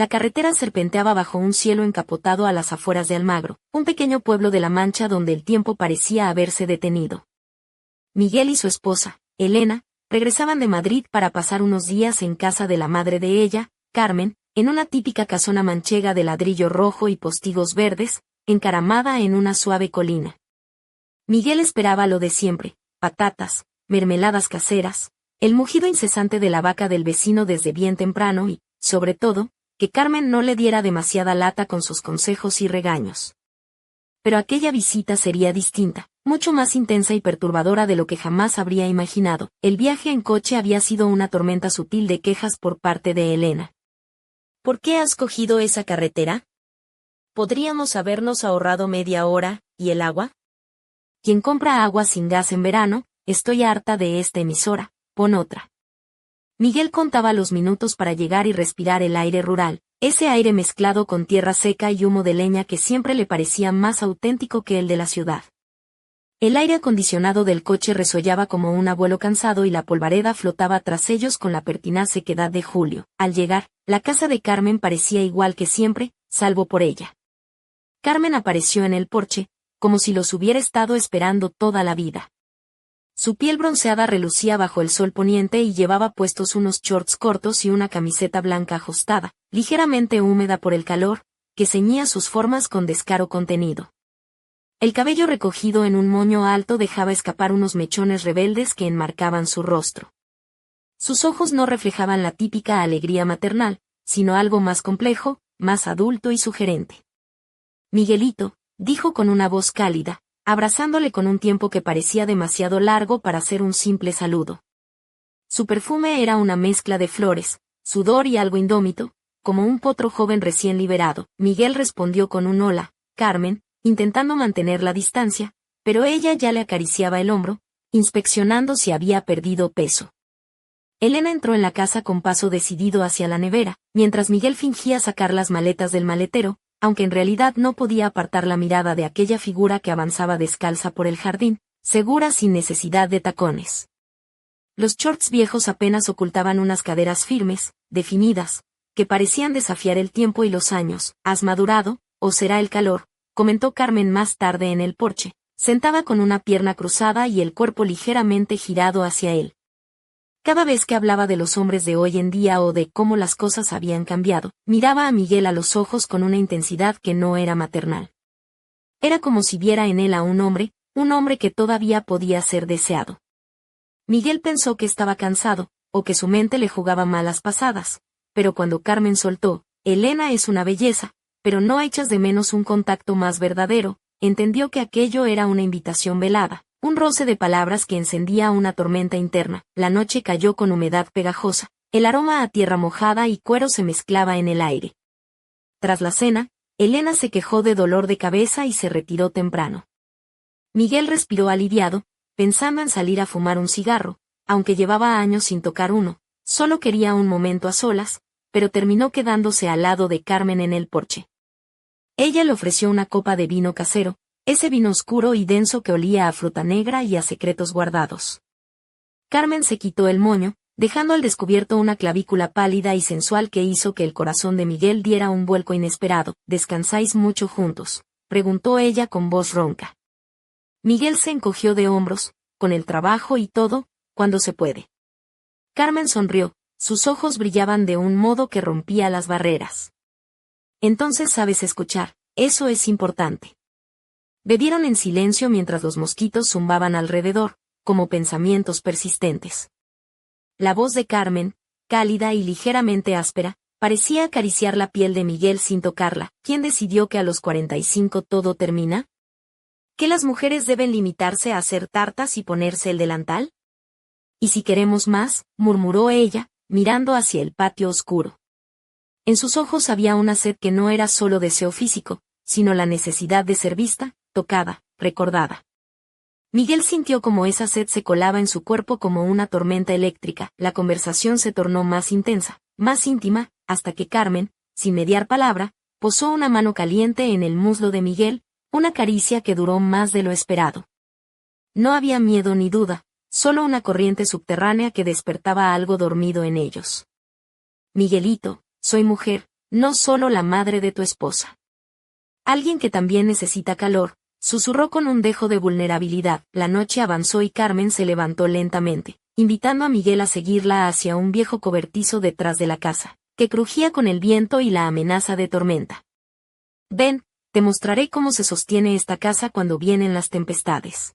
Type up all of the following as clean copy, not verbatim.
La carretera serpenteaba bajo un cielo encapotado a las afueras de Almagro, un pequeño pueblo de La Mancha donde el tiempo parecía haberse detenido. Miguel y su esposa, Elena, regresaban de Madrid para pasar unos días en casa de la madre de ella, Carmen, en una típica casona manchega de ladrillo rojo y postigos verdes, encaramada en una suave colina. Miguel esperaba lo de siempre: patatas, mermeladas caseras, el mugido incesante de la vaca del vecino desde bien temprano y, sobre todo, que Carmen no le diera demasiada lata con sus consejos y regaños. Pero aquella visita sería distinta, mucho más intensa y perturbadora de lo que jamás habría imaginado. El viaje en coche había sido una tormenta sutil de quejas por parte de Elena. ¿Por qué has cogido esa carretera? ¿Podríamos habernos ahorrado media hora, y el agua? Quien compra agua sin gas en verano, estoy harta de esta emisora, pon otra. Miguel contaba los minutos para llegar y respirar el aire rural, ese aire mezclado con tierra seca y humo de leña que siempre le parecía más auténtico que el de la ciudad. El aire acondicionado del coche resollaba como un abuelo cansado y la polvareda flotaba tras ellos con la pertinaz sequedad de julio. Al llegar, la casa de Carmen parecía igual que siempre, salvo por ella. Carmen apareció en el porche, como si los hubiera estado esperando toda la vida. Su piel bronceada relucía bajo el sol poniente y llevaba puestos unos shorts cortos y una camiseta blanca ajustada, ligeramente húmeda por el calor, que ceñía sus formas con descaro contenido. El cabello recogido en un moño alto dejaba escapar unos mechones rebeldes que enmarcaban su rostro. Sus ojos no reflejaban la típica alegría maternal, sino algo más complejo, más adulto y sugerente. «Miguelito», dijo con una voz cálida, abrazándole con un tiempo que parecía demasiado largo para ser un simple saludo. Su perfume era una mezcla de flores, sudor y algo indómito, como un potro joven recién liberado. Miguel respondió con un hola, Carmen, intentando mantener la distancia, pero ella ya le acariciaba el hombro, inspeccionando si había perdido peso. Elena entró en la casa con paso decidido hacia la nevera, mientras Miguel fingía sacar las maletas del maletero, aunque en realidad no podía apartar la mirada de aquella figura que avanzaba descalza por el jardín, segura sin necesidad de tacones. Los shorts viejos apenas ocultaban unas caderas firmes, definidas, que parecían desafiar el tiempo y los años. ¿Has madurado, o será el calor?, comentó Carmen más tarde en el porche, sentada con una pierna cruzada y el cuerpo ligeramente girado hacia él. Cada vez que hablaba de los hombres de hoy en día o de cómo las cosas habían cambiado, miraba a Miguel a los ojos con una intensidad que no era maternal. Era como si viera en él a un hombre que todavía podía ser deseado. Miguel pensó que estaba cansado, o que su mente le jugaba malas pasadas, pero cuando Carmen soltó, Elena es una belleza, pero no echas de menos un contacto más verdadero, entendió que aquello era una invitación velada. Un roce de palabras que encendía una tormenta interna. La noche cayó con humedad pegajosa, el aroma a tierra mojada y cuero se mezclaba en el aire. Tras la cena, Elena se quejó de dolor de cabeza y se retiró temprano. Miguel respiró aliviado, pensando en salir a fumar un cigarro, aunque llevaba años sin tocar uno, solo quería un momento a solas, pero terminó quedándose al lado de Carmen en el porche. Ella le ofreció una copa de vino casero, ese vino oscuro y denso que olía a fruta negra y a secretos guardados. Carmen se quitó el moño, dejando al descubierto una clavícula pálida y sensual que hizo que el corazón de Miguel diera un vuelco inesperado. ¿Descansáis mucho juntos?, preguntó ella con voz ronca. Miguel se encogió de hombros, con el trabajo y todo, cuando se puede. Carmen sonrió, sus ojos brillaban de un modo que rompía las barreras. Entonces sabes escuchar, eso es importante. Bebieron en silencio mientras los mosquitos zumbaban alrededor, como pensamientos persistentes. La voz de Carmen, cálida y ligeramente áspera, parecía acariciar la piel de Miguel sin tocarla. ¿Quién decidió que a los 45 todo termina? ¿Que las mujeres deben limitarse a hacer tartas y ponerse el delantal? ¿Y si queremos más?, murmuró ella, mirando hacia el patio oscuro. En sus ojos había una sed que no era solo deseo físico, sino la necesidad de ser vista, tocada, recordada. Miguel sintió como esa sed se colaba en su cuerpo como una tormenta eléctrica. La conversación se tornó más intensa, más íntima, hasta que Carmen, sin mediar palabra, posó una mano caliente en el muslo de Miguel, una caricia que duró más de lo esperado. No había miedo ni duda, solo una corriente subterránea que despertaba algo dormido en ellos. Miguelito, soy mujer, no solo la madre de tu esposa. Alguien que también necesita calor, susurró con un dejo de vulnerabilidad. La noche avanzó y Carmen se levantó lentamente, invitando a Miguel a seguirla hacia un viejo cobertizo detrás de la casa, que crujía con el viento y la amenaza de tormenta. Ven, te mostraré cómo se sostiene esta casa cuando vienen las tempestades.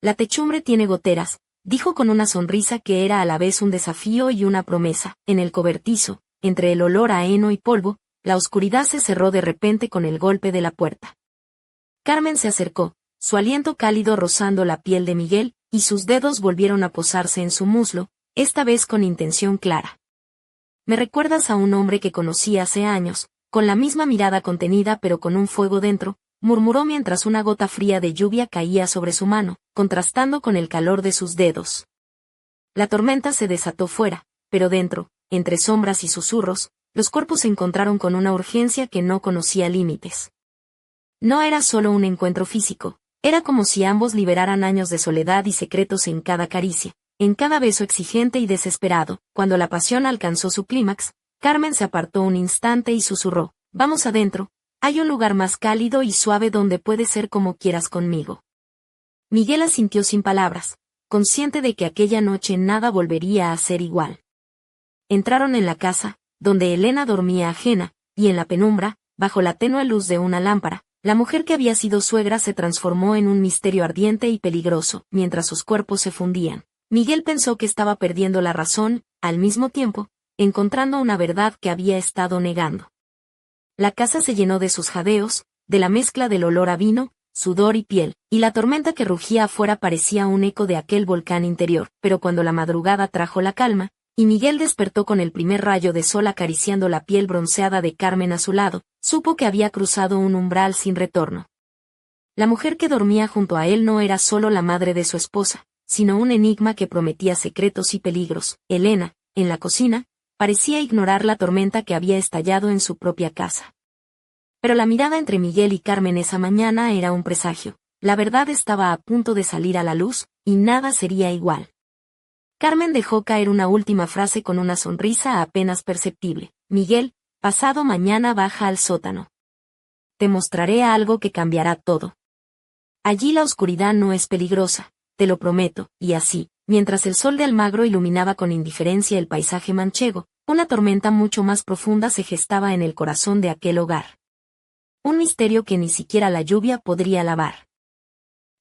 La techumbre tiene goteras, dijo con una sonrisa que era a la vez un desafío y una promesa. En el cobertizo, entre el olor a heno y polvo, la oscuridad se cerró de repente con el golpe de la puerta. Carmen se acercó, su aliento cálido rozando la piel de Miguel, y sus dedos volvieron a posarse en su muslo, esta vez con intención clara. Me recuerdas a un hombre que conocí hace años, con la misma mirada contenida pero con un fuego dentro, murmuró mientras una gota fría de lluvia caía sobre su mano, contrastando con el calor de sus dedos. La tormenta se desató fuera, pero dentro, entre sombras y susurros, los cuerpos se encontraron con una urgencia que no conocía límites. No era solo un encuentro físico, era como si ambos liberaran años de soledad y secretos en cada caricia, en cada beso exigente y desesperado. Cuando la pasión alcanzó su clímax, Carmen se apartó un instante y susurró: «Vamos adentro, hay un lugar más cálido y suave donde puedes ser como quieras conmigo». Miguel asintió sin palabras, consciente de que aquella noche nada volvería a ser igual. Entraron en la casa, donde Elena dormía ajena, y en la penumbra, bajo la tenue luz de una lámpara, la mujer que había sido suegra se transformó en un misterio ardiente y peligroso. Mientras sus cuerpos se fundían, Miguel pensó que estaba perdiendo la razón, al mismo tiempo, encontrando una verdad que había estado negando. La casa se llenó de sus jadeos, de la mezcla del olor a vino, sudor y piel, y la tormenta que rugía afuera parecía un eco de aquel volcán interior. Pero cuando la madrugada trajo la calma, y Miguel despertó con el primer rayo de sol acariciando la piel bronceada de Carmen a su lado, supo que había cruzado un umbral sin retorno. La mujer que dormía junto a él no era solo la madre de su esposa, sino un enigma que prometía secretos y peligros. Elena, en la cocina, parecía ignorar la tormenta que había estallado en su propia casa. Pero la mirada entre Miguel y Carmen esa mañana era un presagio. La verdad estaba a punto de salir a la luz, y nada sería igual. Carmen dejó caer una última frase con una sonrisa apenas perceptible. «Miguel, pasado mañana baja al sótano. Te mostraré algo que cambiará todo. Allí la oscuridad no es peligrosa, te lo prometo». Y así, mientras el sol de Almagro iluminaba con indiferencia el paisaje manchego, una tormenta mucho más profunda se gestaba en el corazón de aquel hogar. Un misterio que ni siquiera la lluvia podría lavar.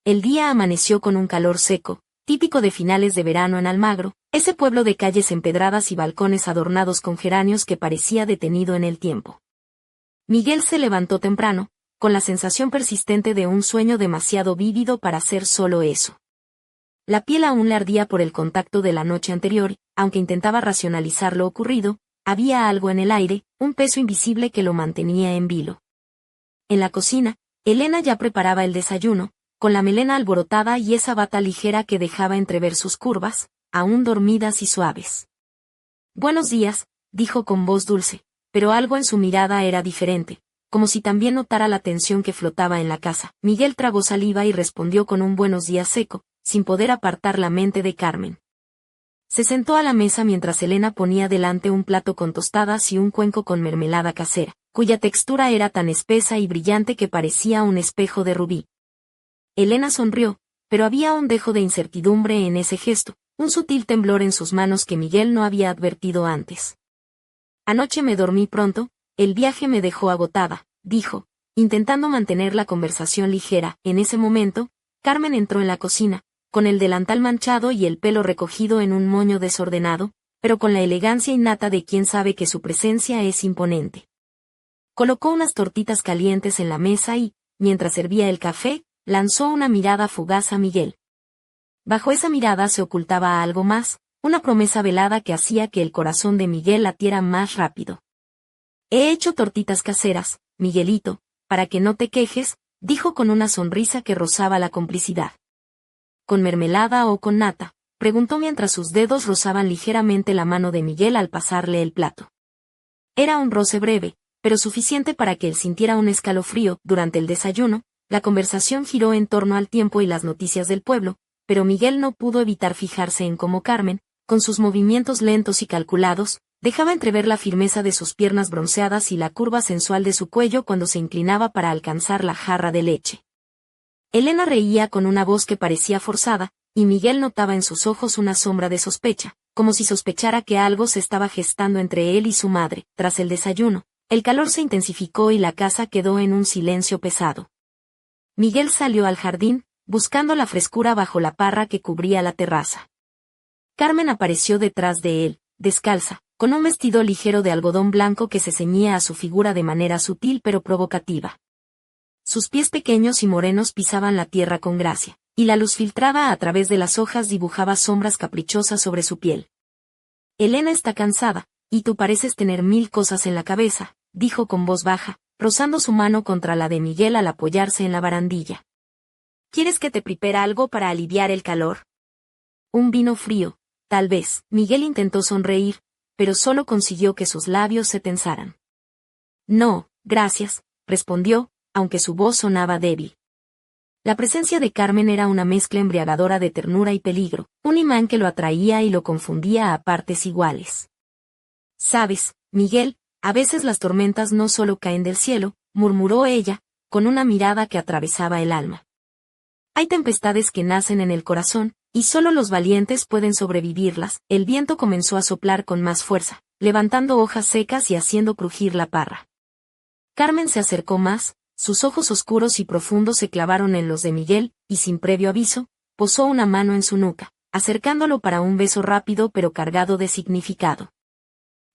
El día amaneció con un calor seco, típico de finales de verano en Almagro, ese pueblo de calles empedradas y balcones adornados con geranios que parecía detenido en el tiempo. Miguel se levantó temprano, con la sensación persistente de un sueño demasiado vívido para ser solo eso. La piel aún le ardía por el contacto de la noche anterior, aunque intentaba racionalizar lo ocurrido, había algo en el aire, un peso invisible que lo mantenía en vilo. En la cocina, Elena ya preparaba el desayuno, con la melena alborotada y esa bata ligera que dejaba entrever sus curvas, aún dormidas y suaves. «Buenos días», dijo con voz dulce, pero algo en su mirada era diferente, como si también notara la tensión que flotaba en la casa. Miguel tragó saliva y respondió con un buenos días seco, sin poder apartar la mente de Carmen. Se sentó a la mesa mientras Elena ponía delante un plato con tostadas y un cuenco con mermelada casera, cuya textura era tan espesa y brillante que parecía un espejo de rubí. Elena sonrió, pero había un dejo de incertidumbre en ese gesto, un sutil temblor en sus manos que Miguel no había advertido antes. «Anoche me dormí pronto, el viaje me dejó agotada», dijo, intentando mantener la conversación ligera. En ese momento, Carmen entró en la cocina, con el delantal manchado y el pelo recogido en un moño desordenado, pero con la elegancia innata de quien sabe que su presencia es imponente. Colocó unas tortitas calientes en la mesa y, mientras servía el café, lanzó una mirada fugaz a Miguel. Bajo esa mirada se ocultaba algo más, una promesa velada que hacía que el corazón de Miguel latiera más rápido. «He hecho tortitas caseras, Miguelito, para que no te quejes», dijo con una sonrisa que rozaba la complicidad. «¿Con mermelada o con nata?», preguntó mientras sus dedos rozaban ligeramente la mano de Miguel al pasarle el plato. Era un roce breve, pero suficiente para que él sintiera un escalofrío. Durante el desayuno, la conversación giró en torno al tiempo y las noticias del pueblo, pero Miguel no pudo evitar fijarse en cómo Carmen, con sus movimientos lentos y calculados, Dejaba entrever la firmeza de sus piernas bronceadas y la curva sensual de su cuello cuando se inclinaba para alcanzar la jarra de leche. Elena reía con una voz que parecía forzada, y Miguel notaba en sus ojos una sombra de sospecha, como si sospechara que algo se estaba gestando entre él y su madre. Tras el desayuno, el calor se intensificó y la casa quedó en un silencio pesado. Miguel salió al jardín, buscando la frescura bajo la parra que cubría la terraza. Carmen apareció detrás de él, descalza, con un vestido ligero de algodón blanco que se ceñía a su figura de manera sutil pero provocativa. Sus pies pequeños y morenos pisaban la tierra con gracia, y la luz filtrada a través de las hojas dibujaba sombras caprichosas sobre su piel. Elena está cansada, y tú pareces tener 1000 cosas en la cabeza, dijo con voz baja, rozando su mano contra la de Miguel al apoyarse en la barandilla. ¿Quieres que te prepare algo para aliviar el calor? Un vino frío, tal vez. Miguel intentó sonreír, pero solo consiguió que sus labios se tensaran. No, gracias, respondió, aunque su voz sonaba débil. La presencia de Carmen era una mezcla embriagadora de ternura y peligro, un imán que lo atraía y lo confundía a partes iguales. Sabes, Miguel, a veces las tormentas no solo caen del cielo, murmuró ella, con una mirada que atravesaba el alma. Hay tempestades que nacen en el corazón, y solo los valientes pueden sobrevivirlas. El viento comenzó a soplar con más fuerza, levantando hojas secas y haciendo crujir la parra. Carmen se acercó más, sus ojos oscuros y profundos se clavaron en los de Miguel, y sin previo aviso, posó una mano en su nuca, acercándolo para un beso rápido pero cargado de significado.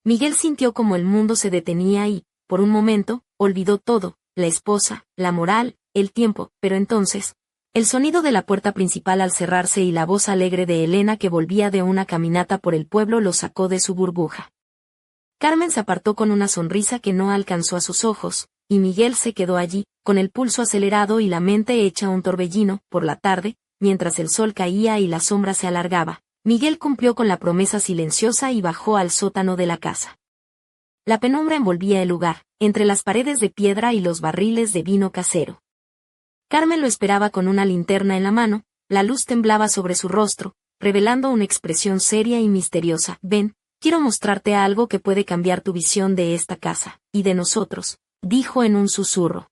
Miguel sintió como el mundo se detenía y, por un momento, olvidó todo, la esposa, la moral, el tiempo, pero entonces, el sonido de la puerta principal al cerrarse y la voz alegre de Elena que volvía de una caminata por el pueblo lo sacó de su burbuja. Carmen se apartó con una sonrisa que no alcanzó a sus ojos, y Miguel se quedó allí, con el pulso acelerado y la mente hecha un torbellino. Por la tarde, mientras el sol caía y la sombra se alargaba, Miguel cumplió con la promesa silenciosa y bajó al sótano de la casa. La penumbra envolvía el lugar, entre las paredes de piedra y los barriles de vino casero. Carmen lo esperaba con una linterna en la mano, la luz temblaba sobre su rostro, revelando una expresión seria y misteriosa. Ven, quiero mostrarte algo que puede cambiar tu visión de esta casa, y de nosotros, dijo en un susurro.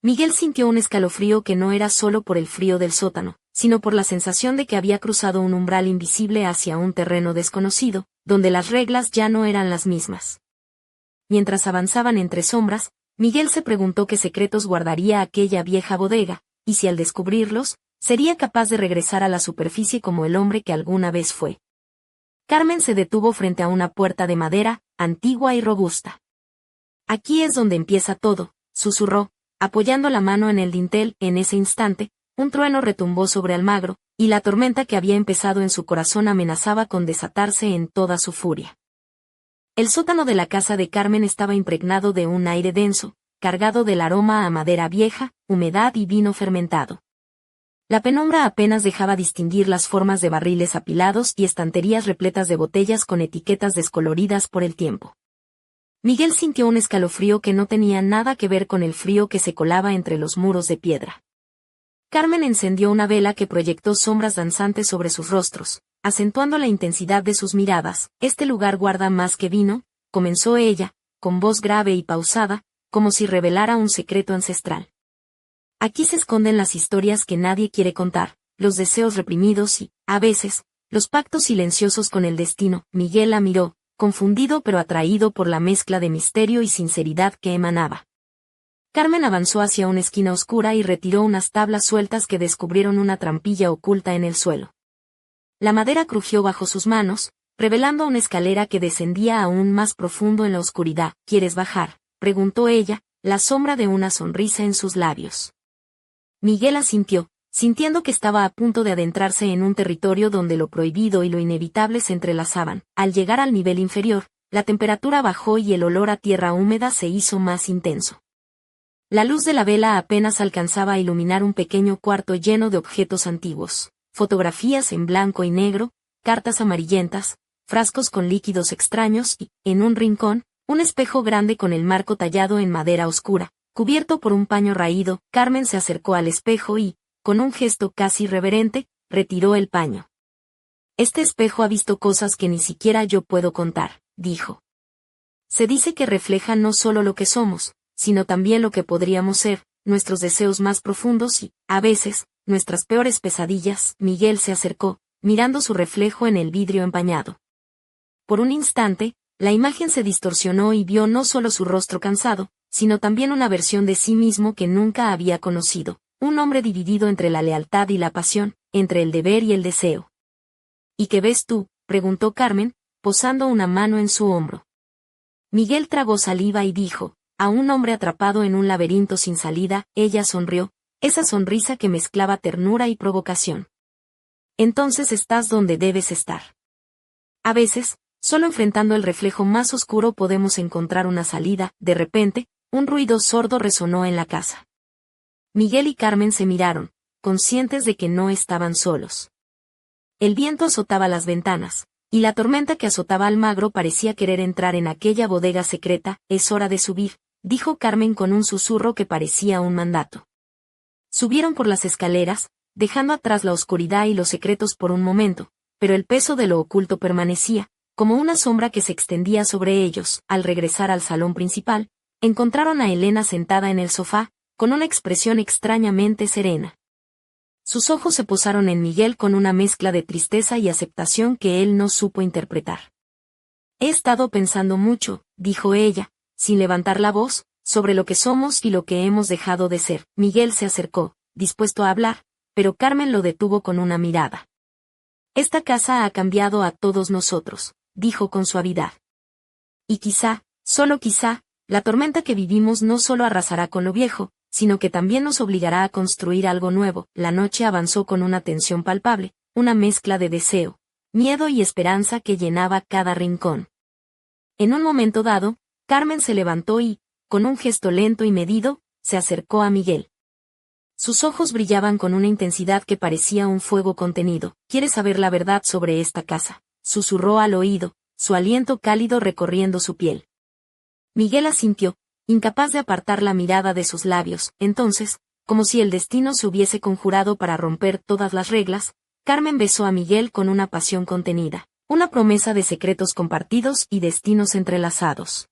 Miguel sintió un escalofrío que no era solo por el frío del sótano, sino por la sensación de que había cruzado un umbral invisible hacia un terreno desconocido, donde las reglas ya no eran las mismas. Mientras avanzaban entre sombras, Miguel se preguntó qué secretos guardaría aquella vieja bodega, y si al descubrirlos, sería capaz de regresar a la superficie como el hombre que alguna vez fue. Carmen se detuvo frente a una puerta de madera, antigua y robusta. Aquí es donde empieza todo, susurró, apoyando la mano en el dintel. En ese instante, un trueno retumbó sobre Almagro, y la tormenta que había empezado en su corazón amenazaba con desatarse en toda su furia. El sótano de la casa de Carmen estaba impregnado de un aire denso, cargado del aroma a madera vieja, humedad y vino fermentado. La penumbra apenas dejaba distinguir las formas de barriles apilados y estanterías repletas de botellas con etiquetas descoloridas por el tiempo. Miguel sintió un escalofrío que no tenía nada que ver con el frío que se colaba entre los muros de piedra. Carmen encendió una vela que proyectó sombras danzantes sobre sus rostros, acentuando la intensidad de sus miradas. Este lugar guarda más que vino, comenzó ella, con voz grave y pausada, como si revelara un secreto ancestral. Aquí se esconden las historias que nadie quiere contar, los deseos reprimidos y, a veces, los pactos silenciosos con el destino. Miguel la miró, confundido pero atraído por la mezcla de misterio y sinceridad que emanaba. Carmen avanzó hacia una esquina oscura y retiró unas tablas sueltas que descubrieron una trampilla oculta en el suelo. La madera crujió bajo sus manos, revelando una escalera que descendía aún más profundo en la oscuridad. ¿Quieres bajar?, preguntó ella, la sombra de una sonrisa en sus labios. Miguel asintió, sintiendo que estaba a punto de adentrarse en un territorio donde lo prohibido y lo inevitable se entrelazaban. Al llegar al nivel inferior, la temperatura bajó y el olor a tierra húmeda se hizo más intenso. La luz de la vela apenas alcanzaba a iluminar un pequeño cuarto lleno de objetos antiguos, fotografías en blanco y negro, cartas amarillentas, frascos con líquidos extraños y, en un rincón, un espejo grande con el marco tallado en madera oscura, cubierto por un paño raído. Carmen se acercó al espejo y, con un gesto casi reverente, retiró el paño. Este espejo ha visto cosas que ni siquiera yo puedo contar, dijo. Se dice que refleja no solo lo que somos, sino también lo que podríamos ser, nuestros deseos más profundos y, a veces, nuestras peores pesadillas. Miguel se acercó, mirando su reflejo en el vidrio empañado. Por un instante, la imagen se distorsionó y vio no solo su rostro cansado, sino también una versión de sí mismo que nunca había conocido, un hombre dividido entre la lealtad y la pasión, entre el deber y el deseo. ¿Y qué ves tú?, preguntó Carmen, posando una mano en su hombro. Miguel tragó saliva y dijo, a un hombre atrapado en un laberinto sin salida. Ella sonrió, esa sonrisa que mezclaba ternura y provocación. Entonces estás donde debes estar. A veces, solo enfrentando el reflejo más oscuro podemos encontrar una salida. De repente, un ruido sordo resonó en la casa. Miguel y Carmen se miraron, conscientes de que no estaban solos. El viento azotaba las ventanas, y la tormenta que azotaba Almagro parecía querer entrar en aquella bodega secreta. Es hora de subir, dijo Carmen con un susurro que parecía un mandato. Subieron por las escaleras, dejando atrás la oscuridad y los secretos por un momento, pero el peso de lo oculto permanecía, como una sombra que se extendía sobre ellos. Al regresar al salón principal, encontraron a Elena sentada en el sofá, con una expresión extrañamente serena. Sus ojos se posaron en Miguel con una mezcla de tristeza y aceptación que él no supo interpretar. He estado pensando mucho, dijo ella, sin levantar la voz, sobre lo que somos y lo que hemos dejado de ser. Miguel se acercó, dispuesto a hablar, pero Carmen lo detuvo con una mirada. Esta casa ha cambiado a todos nosotros, dijo con suavidad. Y quizá, solo quizá, la tormenta que vivimos no solo arrasará con lo viejo, sino que también nos obligará a construir algo nuevo. La noche avanzó con una tensión palpable, una mezcla de deseo, miedo y esperanza que llenaba cada rincón. En un momento dado, Carmen se levantó y, con un gesto lento y medido, se acercó a Miguel. Sus ojos brillaban con una intensidad que parecía un fuego contenido. ¿Quieres saber la verdad sobre esta casa?, susurró al oído, su aliento cálido recorriendo su piel. Miguel asintió, incapaz de apartar la mirada de sus labios. Entonces, como si el destino se hubiese conjurado para romper todas las reglas, Carmen besó a Miguel con una pasión contenida, una promesa de secretos compartidos y destinos entrelazados.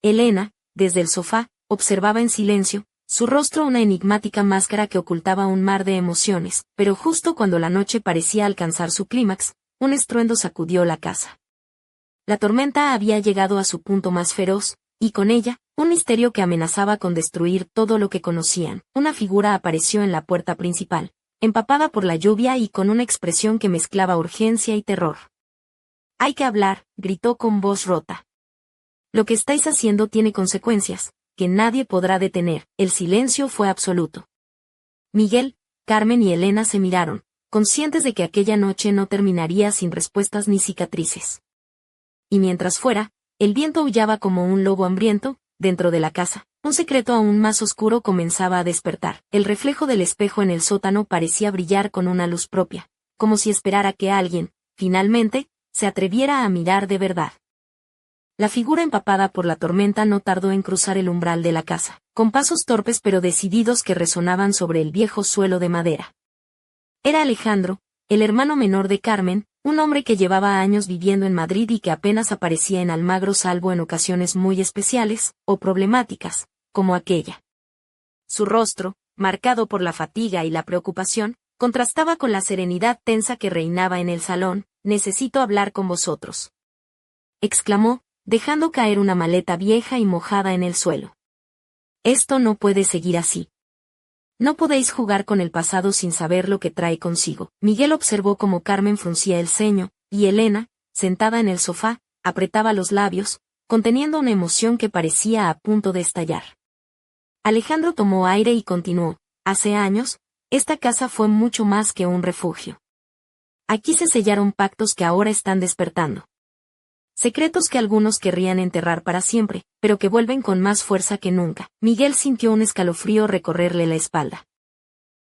Elena, desde el sofá, observaba en silencio, su rostro una enigmática máscara que ocultaba un mar de emociones, pero justo cuando la noche parecía alcanzar su clímax, un estruendo sacudió la casa. La tormenta había llegado a su punto más feroz, y con ella, un misterio que amenazaba con destruir todo lo que conocían. Una figura apareció en la puerta principal, empapada por la lluvia y con una expresión que mezclaba urgencia y terror. «Hay que hablar», gritó con voz rota. «Lo que estáis haciendo tiene consecuencias, que nadie podrá detener». El silencio fue absoluto. Miguel, Carmen y Elena se miraron, conscientes de que aquella noche no terminaría sin respuestas ni cicatrices. Y mientras fuera, el viento aullaba como un lobo hambriento. Dentro de la casa, un secreto aún más oscuro comenzaba a despertar. El reflejo del espejo en el sótano parecía brillar con una luz propia, como si esperara que alguien, finalmente, se atreviera a mirar de verdad. La figura empapada por la tormenta no tardó en cruzar el umbral de la casa, con pasos torpes pero decididos que resonaban sobre el viejo suelo de madera. Era Alejandro, el hermano menor de Carmen, un hombre que llevaba años viviendo en Madrid y que apenas aparecía en Almagro salvo en ocasiones muy especiales, o problemáticas, como aquella. Su rostro, marcado por la fatiga y la preocupación, contrastaba con la serenidad tensa que reinaba en el salón. «Necesito hablar con vosotros», exclamó, dejando caer una maleta vieja y mojada en el suelo. «Esto no puede seguir así. No podéis jugar con el pasado sin saber lo que trae consigo». Miguel observó cómo Carmen fruncía el ceño, y Elena, sentada en el sofá, apretaba los labios, conteniendo una emoción que parecía a punto de estallar. Alejandro tomó aire y continuó: «Hace años, esta casa fue mucho más que un refugio. Aquí se sellaron pactos que ahora están despertando. Secretos que algunos querrían enterrar para siempre, pero que vuelven con más fuerza que nunca». Miguel sintió un escalofrío recorrerle la espalda.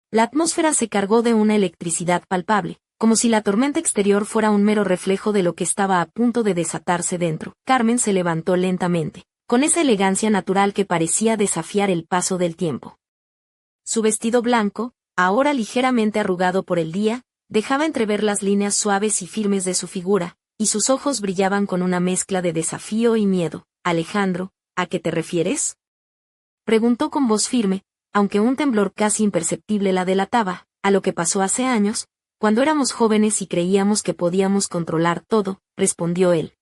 La atmósfera se cargó de una electricidad palpable, como si la tormenta exterior fuera un mero reflejo de lo que estaba a punto de desatarse dentro. Carmen se levantó lentamente, con esa elegancia natural que parecía desafiar el paso del tiempo. Su vestido blanco, ahora ligeramente arrugado por el día, dejaba entrever las líneas suaves y firmes de su figura, y sus ojos brillaban con una mezcla de desafío y miedo. Alejandro, ¿a qué te refieres? Preguntó con voz firme, aunque un temblor casi imperceptible la delataba. A lo que pasó hace años, cuando éramos jóvenes y creíamos que podíamos controlar todo, respondió él.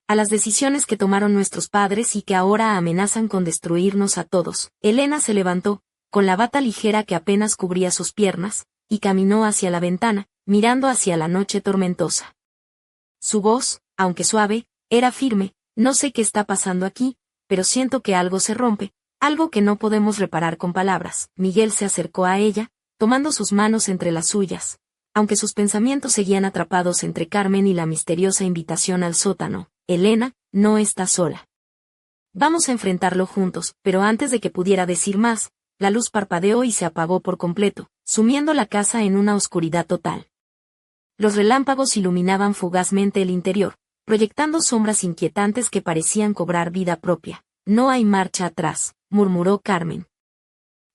A las decisiones que tomaron nuestros padres y que ahora amenazan con destruirnos a todos. Elena se levantó, con la bata ligera que apenas cubría sus piernas, y caminó hacia la ventana, mirando hacia la noche tormentosa. Su voz, aunque suave, era firme. No sé qué está pasando aquí, pero siento que algo se rompe, algo que no podemos reparar con palabras. Miguel se acercó a ella, tomando sus manos entre las suyas, aunque sus pensamientos seguían atrapados entre Carmen y la misteriosa invitación al sótano. Elena, no está sola. Vamos a enfrentarlo juntos, pero antes de que pudiera decir más, la luz parpadeó y se apagó por completo, sumiendo la casa en una oscuridad total. Los relámpagos iluminaban fugazmente el interior, proyectando sombras inquietantes que parecían cobrar vida propia. No hay marcha atrás, murmuró Carmen.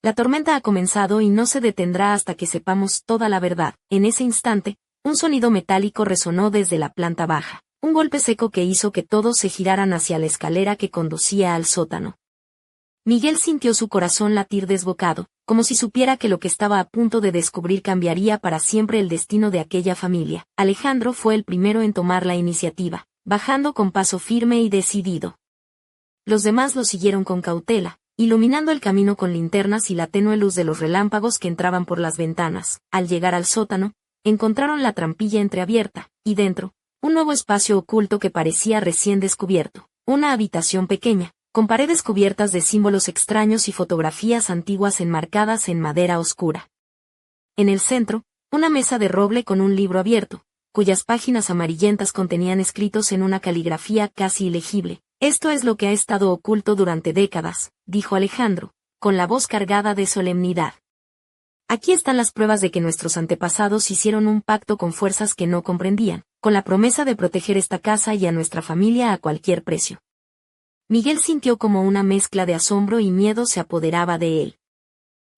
La tormenta ha comenzado y no se detendrá hasta que sepamos toda la verdad. En ese instante, un sonido metálico resonó desde la planta baja, un golpe seco que hizo que todos se giraran hacia la escalera que conducía al sótano. Miguel sintió su corazón latir desbocado, como si supiera que lo que estaba a punto de descubrir cambiaría para siempre el destino de aquella familia. Alejandro fue el primero en tomar la iniciativa, bajando con paso firme y decidido. Los demás lo siguieron con cautela, iluminando el camino con linternas y la tenue luz de los relámpagos que entraban por las ventanas. Al llegar al sótano, encontraron la trampilla entreabierta, y dentro, un nuevo espacio oculto que parecía recién descubierto, una habitación pequeña, con paredes cubiertas de símbolos extraños y fotografías antiguas enmarcadas en madera oscura. En el centro, una mesa de roble con un libro abierto, cuyas páginas amarillentas contenían escritos en una caligrafía casi ilegible. Esto es lo que ha estado oculto durante décadas, dijo Alejandro, con la voz cargada de solemnidad. Aquí están las pruebas de que nuestros antepasados hicieron un pacto con fuerzas que no comprendían, con la promesa de proteger esta casa y a nuestra familia a cualquier precio. Miguel sintió como una mezcla de asombro y miedo se apoderaba de él.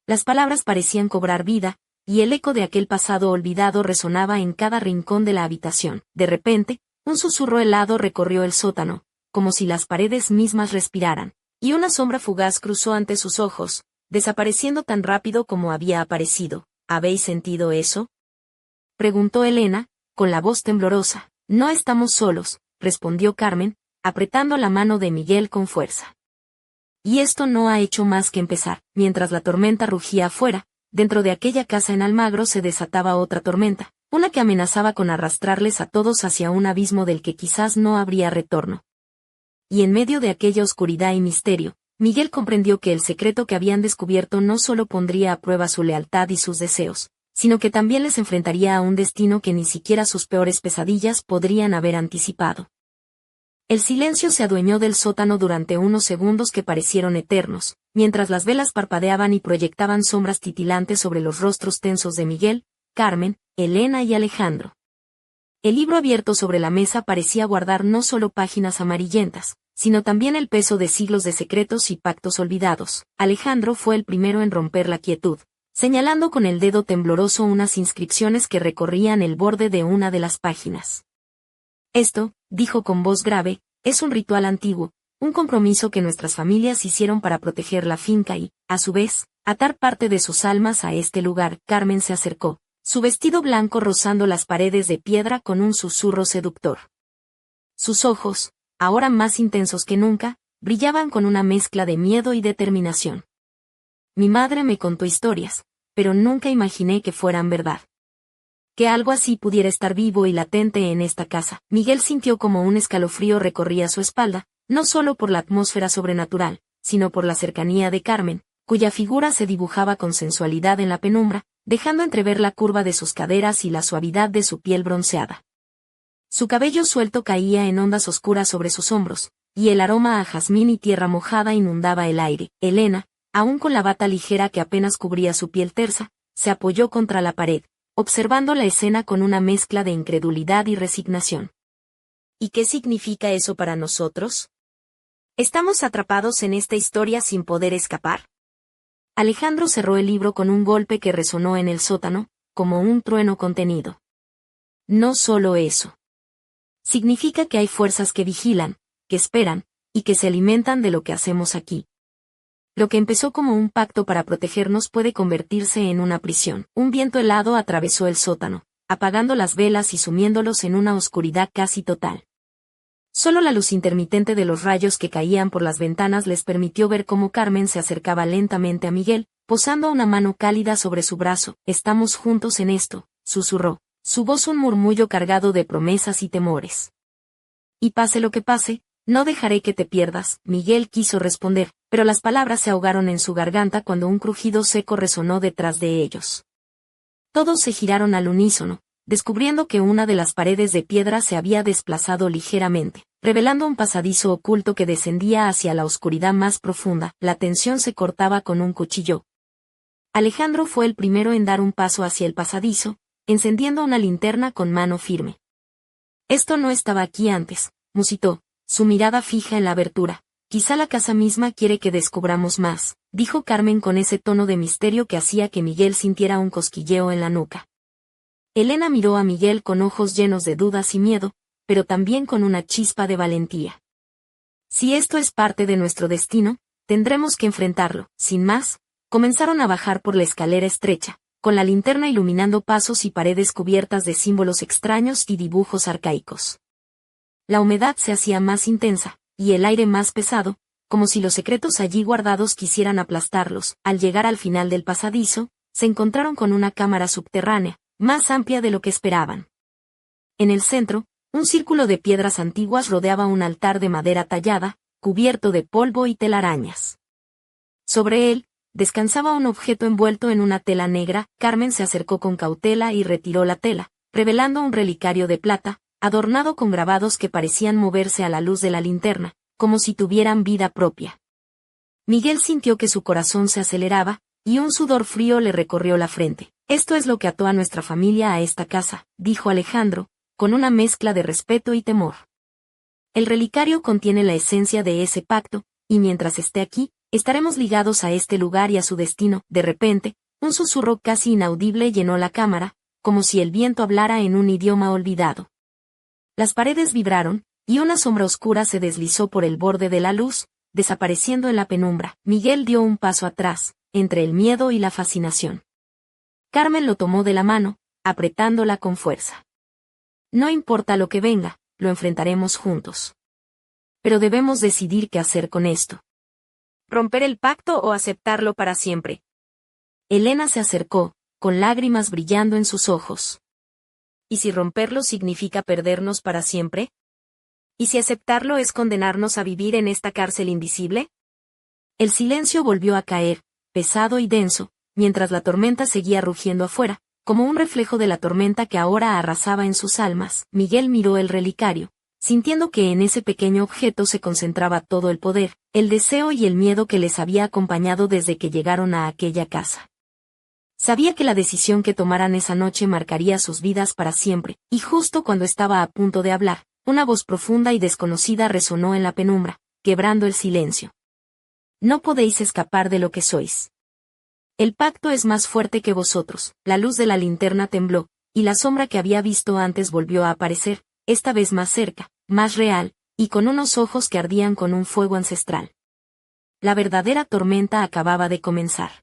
Las palabras parecían cobrar vida, y el eco de aquel pasado olvidado resonaba en cada rincón de la habitación. De repente, un susurro helado recorrió el sótano, como si las paredes mismas respiraran, y una sombra fugaz cruzó ante sus ojos, desapareciendo tan rápido como había aparecido. ¿Habéis sentido eso?, preguntó Elena, con la voz temblorosa. No estamos solos, respondió Carmen, apretando la mano de Miguel con fuerza. Y esto no ha hecho más que empezar. Mientras la tormenta rugía afuera, dentro de aquella casa en Almagro se desataba otra tormenta, una que amenazaba con arrastrarles a todos hacia un abismo del que quizás no habría retorno. Y en medio de aquella oscuridad y misterio, Miguel comprendió que el secreto que habían descubierto no solo pondría a prueba su lealtad y sus deseos, sino que también les enfrentaría a un destino que ni siquiera sus peores pesadillas podrían haber anticipado. El silencio se adueñó del sótano durante unos segundos que parecieron eternos, mientras las velas parpadeaban y proyectaban sombras titilantes sobre los rostros tensos de Miguel, Carmen, Elena y Alejandro. El libro abierto sobre la mesa parecía guardar no solo páginas amarillentas, sino también el peso de siglos de secretos y pactos olvidados. Alejandro fue el primero en romper la quietud, señalando con el dedo tembloroso unas inscripciones que recorrían el borde de una de las páginas. Esto, dijo con voz grave, es un ritual antiguo, un compromiso que nuestras familias hicieron para proteger la finca y, a su vez, atar parte de sus almas a este lugar. Carmen se acercó, su vestido blanco rozando las paredes de piedra con un susurro seductor. Sus ojos, ahora más intensos que nunca, brillaban con una mezcla de miedo y determinación. Mi madre me contó historias, pero nunca imaginé que fueran verdad. Que algo así pudiera estar vivo y latente en esta casa. Miguel sintió como un escalofrío recorría su espalda, no solo por la atmósfera sobrenatural, sino por la cercanía de Carmen, cuya figura se dibujaba con sensualidad en la penumbra, dejando entrever la curva de sus caderas y la suavidad de su piel bronceada. Su cabello suelto caía en ondas oscuras sobre sus hombros, y el aroma a jazmín y tierra mojada inundaba el aire. Elena, aún con la bata ligera que apenas cubría su piel tersa, se apoyó contra la pared, observando la escena con una mezcla de incredulidad y resignación. ¿Y qué significa eso para nosotros? ¿Estamos atrapados en esta historia sin poder escapar? Alejandro cerró el libro con un golpe que resonó en el sótano, como un trueno contenido. No solo eso. Significa que hay fuerzas que vigilan, que esperan, y que se alimentan de lo que hacemos aquí. Lo que empezó como un pacto para protegernos puede convertirse en una prisión. Un viento helado atravesó el sótano, apagando las velas y sumiéndolos en una oscuridad casi total. Solo la luz intermitente de los rayos que caían por las ventanas les permitió ver cómo Carmen se acercaba lentamente a Miguel, posando una mano cálida sobre su brazo. «Estamos juntos en esto», susurró, su voz un murmullo cargado de promesas y temores. «Y pase lo que pase, no dejaré que te pierdas», Miguel quiso responder, pero las palabras se ahogaron en su garganta cuando un crujido seco resonó detrás de ellos. Todos se giraron al unísono, descubriendo que una de las paredes de piedra se había desplazado ligeramente, revelando un pasadizo oculto que descendía hacia la oscuridad más profunda. La tensión se cortaba con un cuchillo. Alejandro fue el primero en dar un paso hacia el pasadizo, encendiendo una linterna con mano firme. «Esto no estaba aquí antes», musitó, su mirada fija en la abertura. «Quizá la casa misma quiere que descubramos más», dijo Carmen con ese tono de misterio que hacía que Miguel sintiera un cosquilleo en la nuca. Elena miró a Miguel con ojos llenos de dudas y miedo, pero también con una chispa de valentía. «Si esto es parte de nuestro destino, tendremos que enfrentarlo». Sin más, comenzaron a bajar por la escalera estrecha, con la linterna iluminando pasos y paredes cubiertas de símbolos extraños y dibujos arcaicos. La humedad se hacía más intensa, y el aire más pesado, como si los secretos allí guardados quisieran aplastarlos. Al llegar al final del pasadizo, se encontraron con una cámara subterránea, más amplia de lo que esperaban. En el centro, un círculo de piedras antiguas rodeaba un altar de madera tallada, cubierto de polvo y telarañas. Sobre él, descansaba un objeto envuelto en una tela negra. Carmen se acercó con cautela y retiró la tela, revelando un relicario de plata, adornado con grabados que parecían moverse a la luz de la linterna, como si tuvieran vida propia. Miguel sintió que su corazón se aceleraba, y un sudor frío le recorrió la frente. «Esto es lo que ató a nuestra familia a esta casa», dijo Alejandro, con una mezcla de respeto y temor. «El relicario contiene la esencia de ese pacto, y mientras esté aquí, estaremos ligados a este lugar y a su destino». De repente, un susurro casi inaudible llenó la cámara, como si el viento hablara en un idioma olvidado. Las paredes vibraron, y una sombra oscura se deslizó por el borde de la luz, desapareciendo en la penumbra. Miguel dio un paso atrás, entre el miedo y la fascinación. Carmen lo tomó de la mano, apretándola con fuerza. «No importa lo que venga, lo enfrentaremos juntos. Pero debemos decidir qué hacer con esto. ¿Romper el pacto o aceptarlo para siempre?». Elena se acercó, con lágrimas brillando en sus ojos. «¿Y si romperlo significa perdernos para siempre? ¿Y si aceptarlo es condenarnos a vivir en esta cárcel invisible?». El silencio volvió a caer, pesado y denso, mientras la tormenta seguía rugiendo afuera, como un reflejo de la tormenta que ahora arrasaba en sus almas. Miguel miró el relicario, sintiendo que en ese pequeño objeto se concentraba todo el poder, el deseo y el miedo que les había acompañado desde que llegaron a aquella casa. Sabía que la decisión que tomaran esa noche marcaría sus vidas para siempre, y justo cuando estaba a punto de hablar, una voz profunda y desconocida resonó en la penumbra, quebrando el silencio. «No podéis escapar de lo que sois. El pacto es más fuerte que vosotros». La luz de la linterna tembló, y la sombra que había visto antes volvió a aparecer, esta vez más cerca, más real, y con unos ojos que ardían con un fuego ancestral. La verdadera tormenta acababa de comenzar.